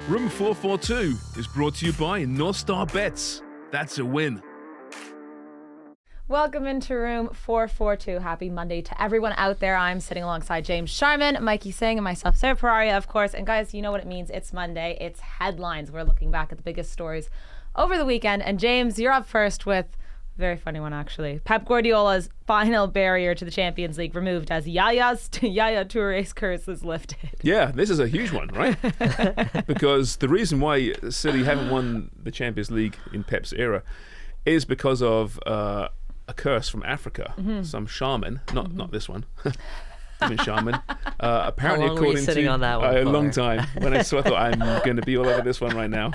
Room 442 is brought to you by North Star Bets. That's a win. Welcome into room 442. Happy Monday to everyone out there. I'm sitting alongside James Sharman, Mikey Singh, and myself, Sarah Pararia, of course. And guys, you know what it means. It's Monday. It's headlines. We're looking back at the biggest stories over the weekend. And James, you're up first with a very funny one, actually. Pep Guardiola's final barrier to the Champions League removed as Yaya Toure's curse is lifted. Yeah, this is a huge one, right? Because the reason why City haven't won the Champions League in Pep's era is because of a curse from Africa. Some shaman, not this one. Different shaman. Apparently, How long were you sitting on that one a for? long time. When I thought I'm going to be all over this one right now.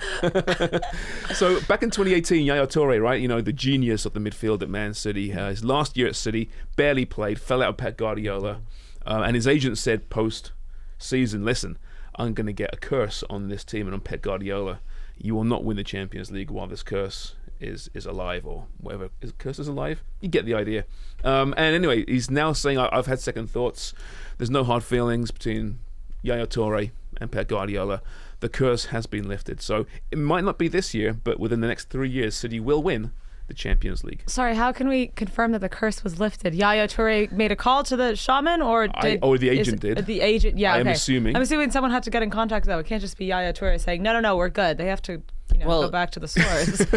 So back in 2018, Yaya Toure, right? You know, the genius of the midfield at Man City. His last year at City, barely played, fell out with Pep Guardiola, and his agent said post-season, "Listen, I'm going to get a curse on this team and on Pep Guardiola. You will not win the Champions League while this curse is alive," or whatever. Is curse is alive? You get the idea. And anyway, he's now saying, I've had second thoughts. There's no hard feelings between Yaya Toure and Pep Guardiola. The curse has been lifted. So it might not be this year, but within the next 3 years, City will win the Champions League. Sorry, how can we confirm that the curse was lifted? Yaya Toure made a call to the shaman, or the agent did. The agent, yeah. I'm okay. assuming. I'm assuming someone had to get in contact though. It can't just be Yaya Toure saying, no, we're good. They have to, go back to the source.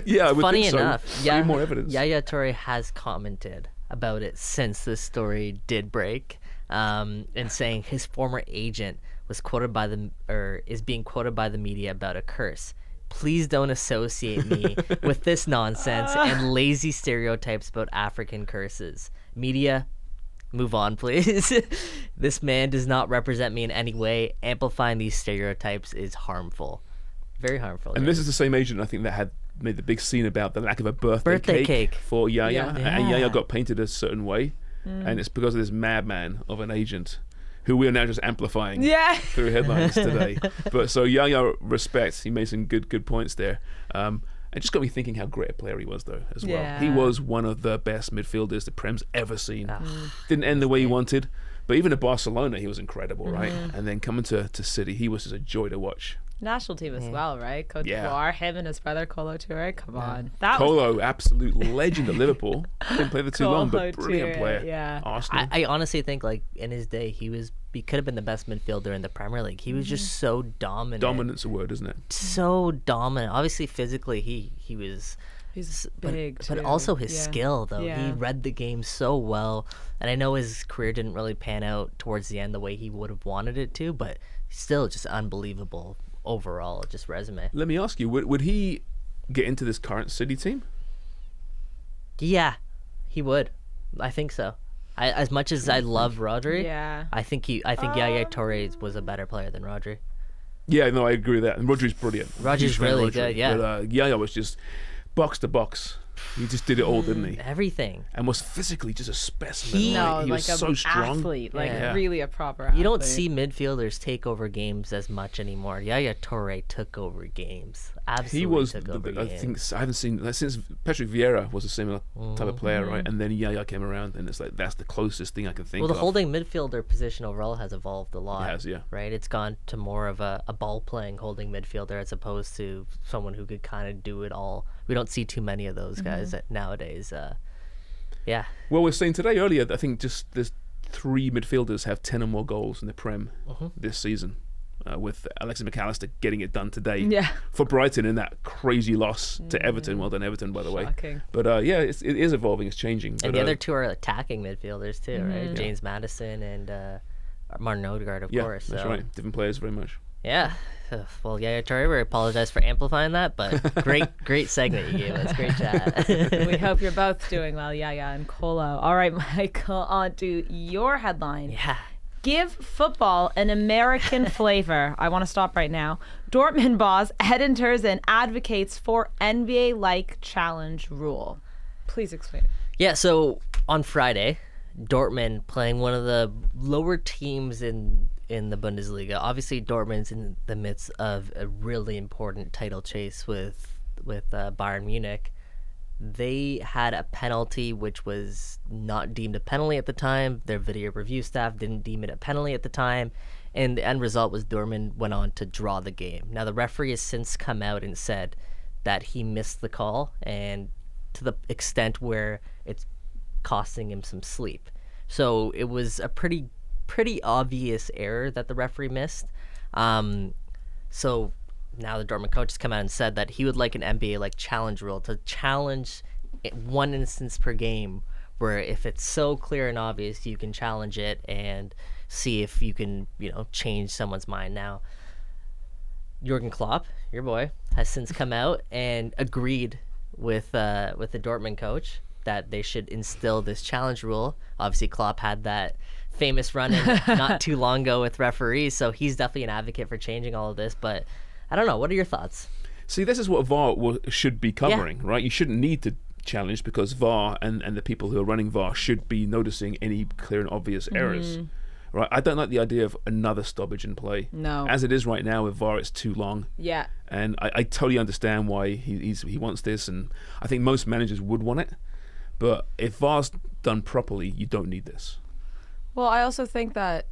Yeah, I would Funny think so. enough, Need more evidence. Yaya Toure has commented about it since this story did break, and saying his former agent was is being quoted by the media about a curse. Please don't associate me with this nonsense and lazy stereotypes about African curses. Media, move on, please. This man does not represent me in any way. Amplifying these stereotypes is harmful. Very harmful. And this is the same agent, I think, that had made the big scene about the lack of a birthday cake for Yaya. Yeah. And Yaya got painted a certain way. And it's because of this madman of an agent who we are now just amplifying through headlines today. But so Yaya, respect. He made some good points there. And just got me thinking how great a player he was, though, as well. Yeah. He was one of the best midfielders the Prem's ever seen. Didn't end the way he wanted. But even at Barcelona, he was incredible, right? And then coming to City, he was just a joy to watch. National team as well, right? Cote Yeah. d'Ivoire, him and his brother Kolo Toure. Come on. That was Colo, absolute legend at Liverpool. Didn't play for too long, but Kolo brilliant Toure, player. yeah. Arsenal. I honestly think, like, in his day, he could have been the best midfielder in the Premier League. He was just so dominant. Dominant's a word, isn't it? So dominant. Obviously, physically, he was. He's big, but too. also his Yeah. skill, though. Yeah. He read the game so well. And I know his career didn't really pan out towards the end the way he would have wanted it to, but still just unbelievable overall, just resume. Let me ask you, would he get into this current City team? Yeah, he would. I think so. As much as I love Rodri, Yeah. I think Yaya Toure was a better player than Rodri. Yeah, no, I agree with that. And Rodri's brilliant. Rodri's Huge fan of really Rodri. good, yeah. But Yaya was just box to box. He just did it all, didn't he? Everything. And was physically just a specimen. He- right? No, He like was a so strong. athlete, like Yeah. really a proper athlete. You don't see midfielders take over games as much anymore. Yaya Toure took over games. Absolutely He was, took over I games. think, I haven't seen, since Patrick Vieira was a similar type of player, Mm-hmm. right? And then Yaya came around, and it's like, that's the closest thing I can think Well, the of. holding midfielder position overall has evolved a lot. It has, yeah. Right? It's gone to more of a ball-playing holding midfielder as opposed to someone who could kind of do it all. We don't see too many of those guys nowadays. Yeah. Well, we were saying today earlier, I think just there's 3 midfielders have 10 or more goals in the Prem this season, with Alexis McAllister getting it done today Yeah. for Brighton in that crazy loss to Everton. Well done, Everton, by the way. Shocking. But yeah, it is evolving, it's changing. And But, the other two are attacking midfielders too, right? James Madison and Martin Odegaard, of yeah, course. that's So, right. Different players, very much. Yeah. Well, Yaya Toure, we apologize for amplifying that, but great segment you gave us. Great chat. We hope you're both doing well, Yaya and Kolo. All right, Michael, on to your headline. Yeah. Give football an American flavor. I want to stop right now. Dortmund boss Edin Terzic advocates for NBA-like challenge rule. Please explain. Yeah, so on Friday, Dortmund playing one of the lower teams in the Bundesliga. Obviously, Dortmund's in the midst of a really important title chase with Bayern Munich. They had a penalty which was not deemed a penalty at the time. Their video review staff didn't deem it a penalty at the time. And the end result was Dortmund went on to draw the game. Now, the referee has since come out and said that he missed the call, and to the extent where it's costing him some sleep. So it was a pretty obvious error that the referee missed. So now the Dortmund coach has come out and said that he would like an NBA like challenge rule to challenge one instance per game, where if it's so clear and obvious, you can challenge it and see if you can, change someone's mind. Now, Jurgen Klopp, your boy, has since come out and agreed with the Dortmund coach that they should instill this challenge rule. Obviously, Klopp had that famous run-in not too long ago with referees, so he's definitely an advocate for changing all of this. But I don't know. What are your thoughts? See, this is what VAR should be covering, right? You shouldn't need to challenge because VAR and the people who are running VAR should be noticing any clear and obvious errors. Right? I don't like the idea of another stoppage in play. No. As it is right now with VAR, it's too long. Yeah. And I totally understand why he wants this, and I think most managers would want it. But if VAR's done properly, you don't need this. Well, I also think that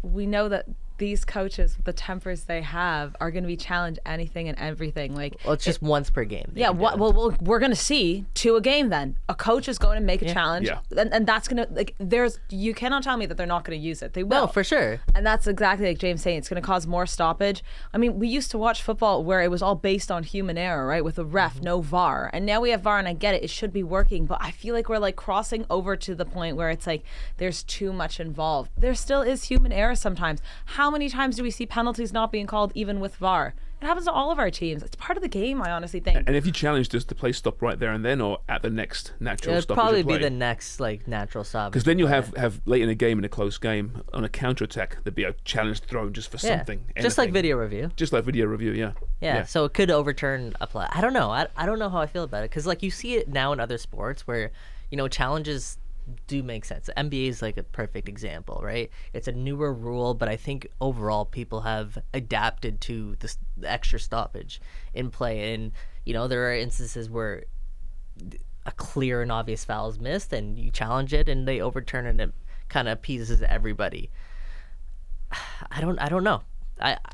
we know that these coaches, with the tempers they have, are going to be challenged anything and everything. Like, well, it's just once per game. Yeah, well, we're going to see 2 a game then. A coach is going to make a challenge, and that's going to, you cannot tell me that they're not going to use it. They will. No, for sure. And that's exactly like James saying, it's going to cause more stoppage. I mean, we used to watch football where it was all based on human error, right? With a ref, no VAR. And now we have VAR, and I get it, it should be working, but I feel like we're like crossing over to the point where it's like there's too much involved. There still is human error sometimes. How many times do we see penalties not being called even with VAR? It happens to all of our teams. It's part of the game, I honestly think. And if you challenge, does the play stop right there and then, or at the next natural stoppage? It'll probably of play? be the next natural stoppage. Because then you'll have late in a game, in a close game, on a counter-attack, there'd be a challenge thrown just for something. Just like anything. video review. Just like video review, yeah. Yeah, so it could overturn a play. I don't know. I don't know how I feel about it. Because you see it now in other sports where, challenges do make sense. The NBA is like a perfect example, right? It's a newer rule, but I think overall people have adapted to the extra stoppage in play. And, there are instances where a clear and obvious foul is missed and you challenge it and they overturn it and it kind of appeases everybody. I don't know.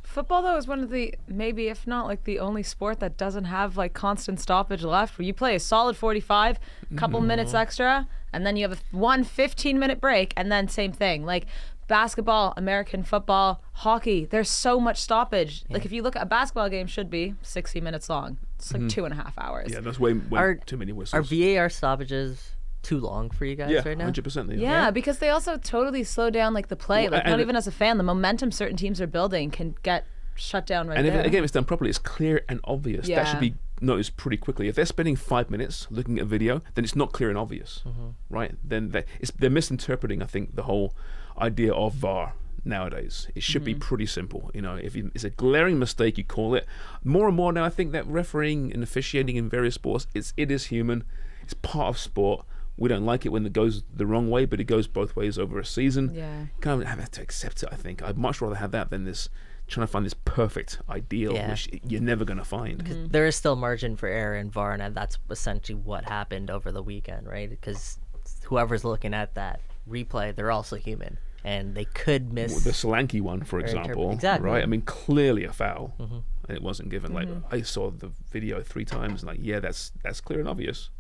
Football, though, is one of the, maybe if not like the only sport that doesn't have like constant stoppage left, where you play a solid 45, couple minutes extra, and then you have a 15-minute break, and then same thing. Like basketball, American football, hockey, there's so much stoppage. Like if you look at a basketball game, should be 60 minutes long. It's like 2.5 hours. Yeah, that's way too many whistles. Are VAR stoppages too long for you guys right now? 100%. Yeah, because they also totally slow down like the play. Well, not even as a fan, the momentum certain teams are building can get shut down right there. And if it's done properly, it's clear and obvious. Yeah. That should be noticed pretty quickly. If they're spending 5 minutes looking at video, then it's not clear and obvious, right? Then they're misinterpreting, I think, the whole idea of VAR nowadays. It should be pretty simple. If it's a glaring mistake, you call it. More and more now, I think that refereeing and officiating in various sports, it is human. It's part of sport. We don't like it when it goes the wrong way, but it goes both ways over a season. Yeah. You kind of have to accept it, I think. I'd much rather have that than this trying to find this perfect ideal, which you're never going to find. There is still margin for error in VAR, and that's essentially what happened over the weekend, right? Because whoever's looking at that replay, they're also human, and they could miss the Solanke one, for example. Exactly. Right? I mean, clearly a foul, and it wasn't given. Like, I saw the video 3 times, and that's clear and obvious.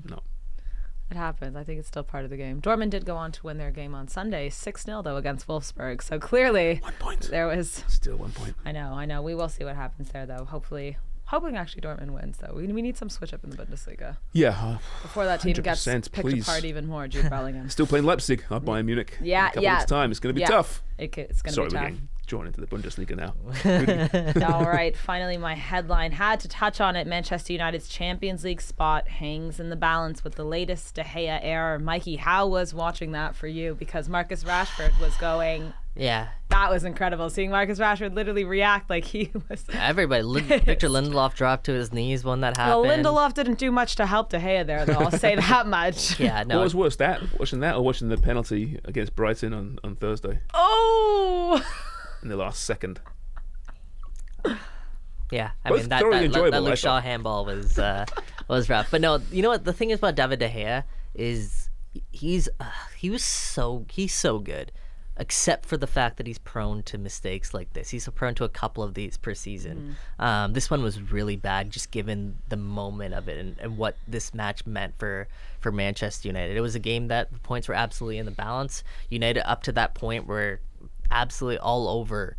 No. It happens. I think it's still part of the game. Dortmund did go on to win their game on Sunday, 6-0 though against Wolfsburg. So clearly, 1 point. There was Still 1 point. I know. We will see what happens there though. Hoping actually Dortmund wins though. We need some switch up in the Bundesliga. Yeah. Before that team gets 100%, picked please. apart even more. Jude Bellingham. Still playing Leipzig up Bayern Munich. Yeah, in a couple weeks' time. It's going to be tough. It's going to be tough. We're getting drawn into the Bundesliga now. All right, finally my headline. Had to touch on it. Manchester United's Champions League spot hangs in the balance with the latest De Gea error. Mikey, how was watching that for you? Because Marcus Rashford was going... Yeah. That was incredible. Seeing Marcus Rashford literally react like he was... Everybody. Victor Lindelof dropped to his knees when that happened. Well, Lindelof didn't do much to help De Gea there, though. I'll say that much. Yeah, no. What was worse, watching that or watching the penalty against Brighton on Thursday? Oh! In the last second. Yeah, I Both mean that thoroughly enjoyable, Luke I Shaw thought. handball was rough. But no, you know what? The thing is about David De Gea is he's so good. except for the fact that he's prone to mistakes like this. He's prone to a couple of these per season. This one was really bad, just given the moment of it and what this match meant for Manchester United. It was a game that the points were absolutely in the balance. United up to that point were absolutely all over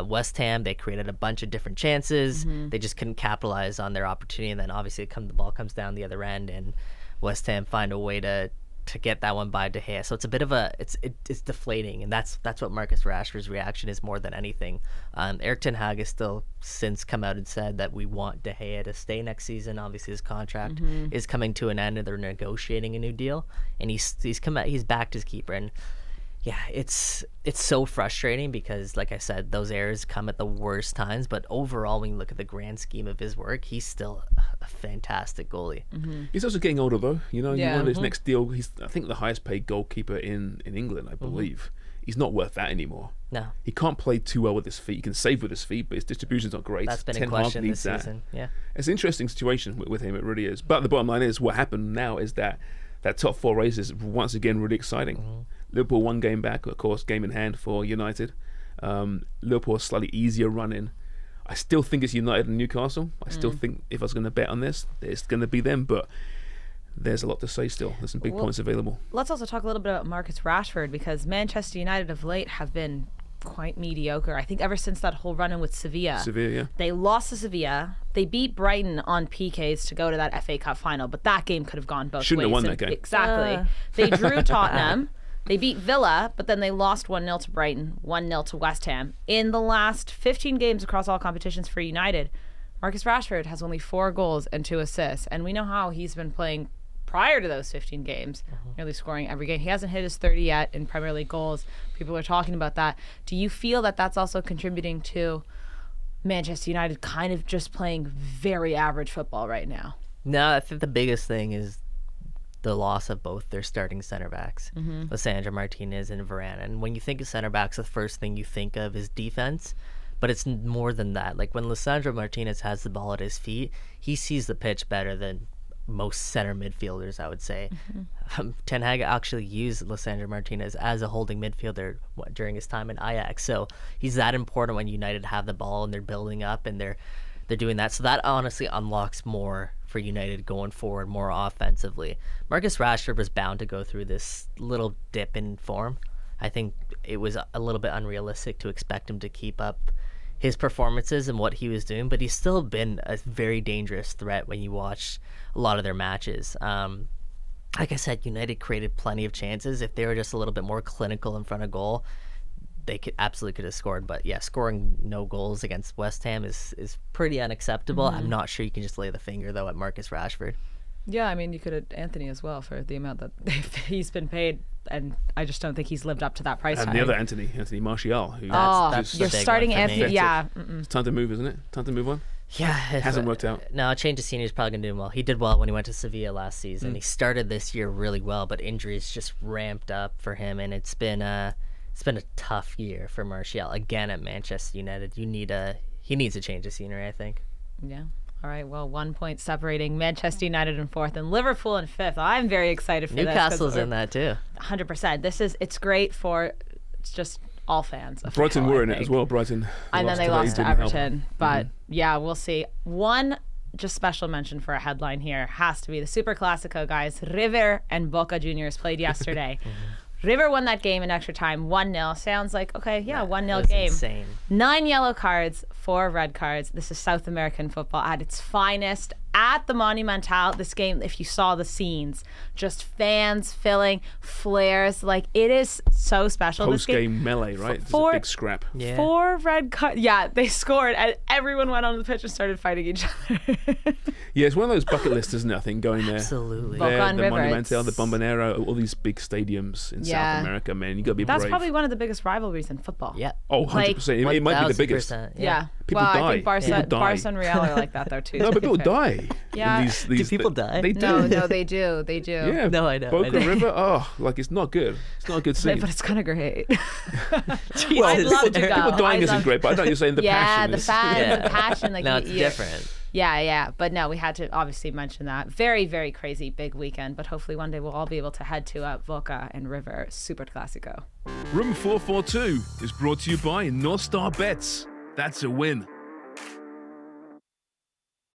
West Ham. They created a bunch of different chances. They just couldn't capitalize on their opportunity, and then obviously the ball comes down the other end, and West Ham find a way to get that one by De Gea. So it's a bit of it's deflating, and that's what Marcus Rashford's reaction is more than anything. Erik ten Hag has still since come out and said that we want De Gea to stay next season. Obviously his contract is coming to an end, and they're negotiating a new deal, and he's backed his keeper. And yeah, it's so frustrating because, like I said, those errors come at the worst times. But overall, when you look at the grand scheme of his work, he's still a fantastic goalie. He's also getting older, though. You know, Yeah. one of his next deal. He's, I think, the highest paid goalkeeper in England, I believe. He's not worth that anymore. No, He can't play too well with his feet. He can save with his feet, but his distribution's not great. that's been Ten in Hag question needs this that. season. Yeah. It's an interesting situation with him. It really is. But the bottom line is, what happened now is that top four race is once again really exciting. Liverpool one game back, of course, game in hand for United. Liverpool slightly easier running. I still think it's United and Newcastle. I still think if I was going to bet on this, it's going to be them. But there's a lot to say still. There's some big points available. Let's also talk a little bit about Marcus Rashford, because Manchester United of late have been quite mediocre. I think ever since that whole run-in with Sevilla. Yeah. They lost to Sevilla. They beat Brighton on PKs to go to that FA Cup final, but that game could have gone both Shouldn't ways. have won that game. Exactly. They drew Tottenham. They beat Villa, but then they lost 1-0 to Brighton, 1-0 to West Ham. In the last 15 games across all competitions for United, Marcus Rashford has only 4 goals and 2 assists. And we know how he's been playing prior to those 15 games, nearly scoring every game. He hasn't hit his 30 yet in Premier League goals. People are talking about that. Do you feel that that's also contributing to Manchester United kind of just playing very average football right now? No, I think the biggest thing is the loss of both their starting center backs, Lisandro Martinez and Varane. And when you think of center backs, the first thing you think of is defense, but it's more than that. Like when Lisandro Martinez has the ball at his feet, he sees the pitch better than most center midfielders, I would say. Ten Hag actually used Lisandro Martinez as a holding midfielder during his time in Ajax. So he's that important when United have the ball and they're building up and they're doing that. So that honestly unlocks more for United going forward, more offensively. Marcus Rashford was bound to go through this little dip in form. I think it was a little bit unrealistic to expect him to keep up his performances and what he was doing, but he's still been a very dangerous threat when you watch a lot of their matches. Like I said, United created plenty of chances. If they were just a little bit more clinical in front of goal, they could have scored. But yeah, scoring no goals against West Ham is pretty unacceptable. I'm not sure you can just lay the finger though at Marcus Rashford. Yeah, I mean, you could have Anthony as well for the amount that he's been paid, and I just don't think he's lived up to that price And tag. the other Anthony Martial. Who That's you're the big starting one for me. Anthony. Yeah. It's time to move, isn't it? Time to move on. Yeah, Hasn't worked out. No, a change of scenery is probably going to do him well. He did well when he went to Sevilla last season. He started this year really well, but injuries just ramped up for him, and it's been a tough year for Martial again at Manchester United. He needs a change of scenery, I think. Yeah. All right. Well, 1 point separating Manchester United in 4th and Liverpool in 5th. I'm very excited for Newcastle's this. in that too. 100%. It's great for just all fans. Of Brighton football, were I in it think. as well. Brighton. And then they lost to didn't help. Everton. But yeah, we'll see. One just special mention for a headline here has to be the Super Classico, guys. River and Boca Juniors played yesterday. River won that game in extra time, 1-0. Sounds like, okay, yeah, 1-0 game. Insane. 9 yellow cards, 4 red cards. This is South American football at its finest. At the Monumental, this game, if you saw the scenes, just fans filling, flares. Like, it is so special. This game, Post-game melee, right? It's a four- big scrap. Yeah. 4 red cards. Yeah, they scored, and everyone went on the pitch and started fighting each other. Yeah, it's one of those bucket lists, isn't it? I think going there. Absolutely. Boca There, and the River, Monumental, the it's- Bombonera, all these big stadiums in Yeah. South America, man. You got to be That's brave. probably one of the biggest rivalries in football. Yeah. Oh, 100%. It might be the biggest. 1000%, Yeah. People well, die. I think Barca, People die. Barca and Real are like that, though, too. No, to but be people fair. die. Yeah. In these, Do people die? They do. No, they do. They do. Yeah. No, I know, Boca I know. River, oh, like it's not good. It's not a good scene. But it's kind of great. Well, I'd love to go. people dying I'd isn't love- great, but I know you're saying the yeah, passion the is. fans, the passion. Like No, it's you- different. Yeah. But no, we had to obviously mention that. Very, very crazy big weekend. But hopefully one day we'll all be able to head to Voca and River Super Classico. Room 442 is brought to you by North Star Bets. That's a win.